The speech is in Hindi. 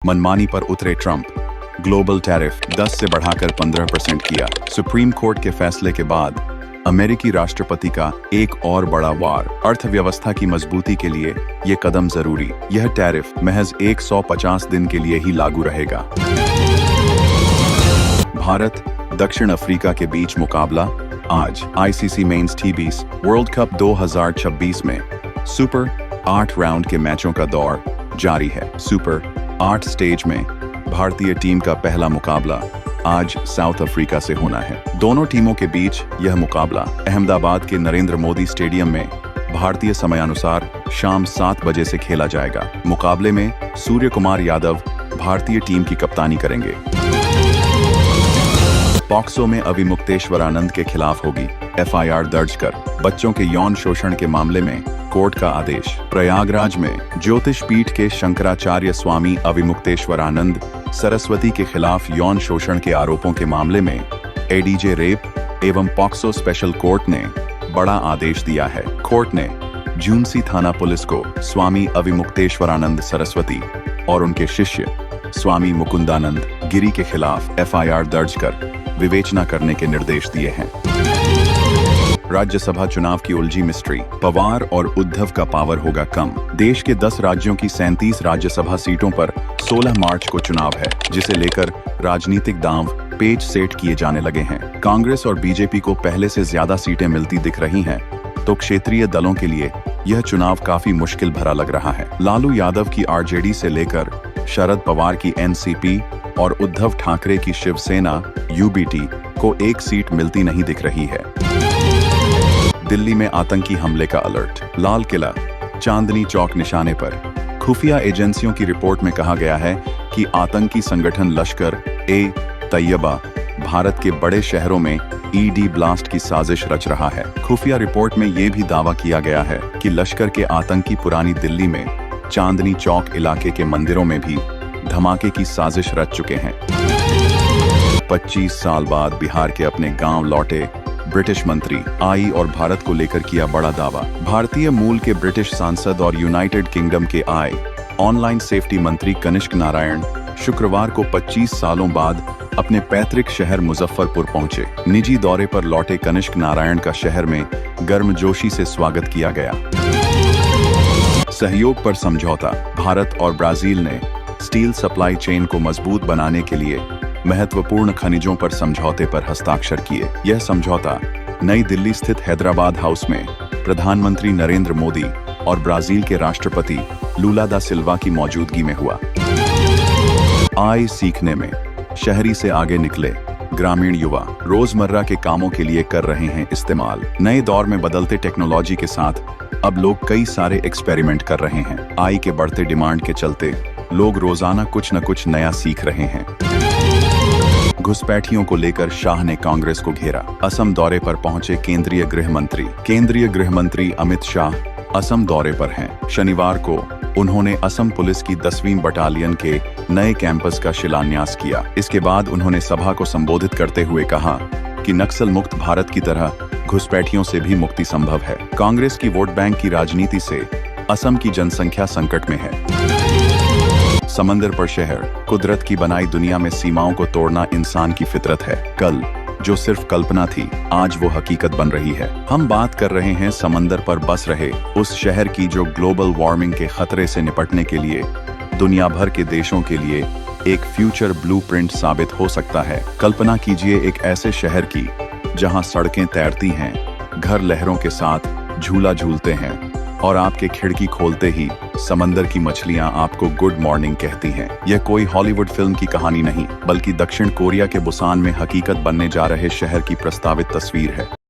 मनमानी पर उतरे ट्रंप। ग्लोबल टैरिफ 10 से बढ़ाकर 15% किया। सुप्रीम कोर्ट के फैसले के बाद अमेरिकी राष्ट्रपति का एक और बड़ा वार। अर्थव्यवस्था की मजबूती के लिए ये कदम जरूरी। यह टैरिफ महज 150 दिन के लिए ही लागू रहेगा। भारत दक्षिण अफ्रीका के बीच मुकाबला आज। आईसीसी मेंस टी20 वर्ल्ड कप 2026 में सुपर 8 राउंड के मैचों का दौर जारी है। सुपर 8 स्टेज में भारतीय टीम का पहला मुकाबला आज साउथ अफ्रीका से होना है। दोनों टीमों के बीच यह मुकाबला अहमदाबाद के नरेंद्र मोदी स्टेडियम में भारतीय समयानुसार शाम 7 बजे से खेला जाएगा। मुकाबले में सूर्य कुमार यादव भारतीय टीम की कप्तानी करेंगे। पॉक्सो में अविमुक्तेश्वरानंद के खिलाफ होगी एफआईआर दर्ज कर बच्चों के यौन शोषण के मामले में कोर्ट का आदेश। प्रयागराज में ज्योतिष पीठ के शंकराचार्य स्वामी अविमुक्तेश्वरानंद सरस्वती के खिलाफ यौन शोषण के आरोपों के मामले में एडीजे रेप एवं पॉक्सो स्पेशल कोर्ट ने बड़ा आदेश दिया है। कोर्ट ने झुंसी थाना पुलिस को स्वामी अविमुक्तेश्वरानंद सरस्वती और उनके शिष्य स्वामी मुकुंदानंद गिरी के खिलाफ एफआईआर दर्ज कर विवेचना करने के निर्देश दिए हैं। राज्यसभा चुनाव की उलझी मिस्ट्री। पवार और उद्धव का पावर होगा कम। देश के 10 राज्यों की 37 राज्यसभा सीटों पर 16 मार्च को चुनाव है, जिसे लेकर राजनीतिक दांव पेच सेट किए जाने लगे हैं। कांग्रेस और बीजेपी को पहले से ज्यादा सीटें मिलती दिख रही हैं, तो क्षेत्रीय दलों के लिए यह चुनाव काफी मुश्किल भरा लग रहा है। लालू यादव की आरजेडी से लेकर शरद पवार की एनसीपी और उद्धव ठाकरे की शिवसेना यूबीटी को एक सीट मिलती नहीं दिख रही है। दिल्ली में आतंकी हमले का अलर्ट। लाल किला चांदनी चौक निशाने पर खुफिया एजेंसियों की रिपोर्ट में कहा गया है कि आतंकी संगठन लश्कर ए तैयबा भारत के बड़े शहरों में ईडी ब्लास्ट की साजिश रच रहा है। खुफिया रिपोर्ट में यह भी दावा किया गया है कि लश्कर के आतंकी पुरानी दिल्ली में चांदनी चौक इलाके के मंदिरों में भी धमाके की साजिश रच चुके हैं। 25 साल बाद बिहार के अपने गांव लौटे ब्रिटिश मंत्री आई और भारत को लेकर किया बड़ा दावा। भारतीय मूल के ब्रिटिश सांसद और यूनाइटेड किंगडम के आय ऑनलाइन सेफ्टी मंत्री कनिष्क नारायण शुक्रवार को 25 सालों बाद अपने पैतृक शहर मुजफ्फरपुर पहुंचे। निजी दौरे पर लौटे कनिष्क नारायण का शहर में गर्मजोशी से स्वागत किया गया। सहयोग पर समझौता। भारत और ब्राजील ने स्टील सप्लाई चेन को मजबूत बनाने के लिए महत्वपूर्ण खनिजों पर समझौते पर हस्ताक्षर किए। यह समझौता नई दिल्ली स्थित हैदराबाद हाउस में प्रधानमंत्री नरेंद्र मोदी और ब्राजील के राष्ट्रपति लूला दा सिल्वा की मौजूदगी में हुआ। आय सीखने में शहरी से आगे निकले ग्रामीण युवा रोजमर्रा के कामों के लिए कर रहे हैं इस्तेमाल। नए दौर में बदलते टेक्नोलॉजी के साथ अब लोग कई सारे एक्सपेरिमेंट कर रहे हैं। आय के बढ़ते डिमांड के चलते लोग रोजाना कुछ न कुछ नया सीख रहे हैं। घुसपैठियों को लेकर शाह ने कांग्रेस को घेरा। असम दौरे पर पहुंचे केंद्रीय गृह मंत्री। केंद्रीय गृह मंत्री अमित शाह असम दौरे पर हैं। शनिवार को उन्होंने असम पुलिस की 10वीं बटालियन के नए कैंपस का शिलान्यास किया। इसके बाद उन्होंने सभा को संबोधित करते हुए कहा कि नक्सल मुक्त भारत की तरह घुसपैठियों से भी मुक्ति संभव है। कांग्रेस की वोट बैंक की राजनीति से असम की जनसंख्या संकट में है। समंदर पर शहर। कुदरत की बनाई दुनिया में सीमाओं को तोड़ना इंसान की फितरत है। कल जो सिर्फ कल्पना थी, आज वो हकीकत बन रही है। हम बात कर रहे हैं समंदर पर बस रहे उस शहर की जो ग्लोबल वार्मिंग के खतरे से निपटने के लिए दुनिया भर के देशों के लिए एक फ्यूचर ब्लूप्रिंट साबित हो सकता है। कल्पना कीजिए एक ऐसे शहर की जहां सड़कें तैरती हैं, घर लहरों के साथ झूला झूलते हैं और आपके खिड़की खोलते ही समंदर की मछलियां आपको गुड मॉर्निंग कहती हैं। यह कोई हॉलीवुड फिल्म की कहानी नहीं, बल्कि दक्षिण कोरिया के बुसान में हकीकत बनने जा रहे शहर की प्रस्तावित तस्वीर है।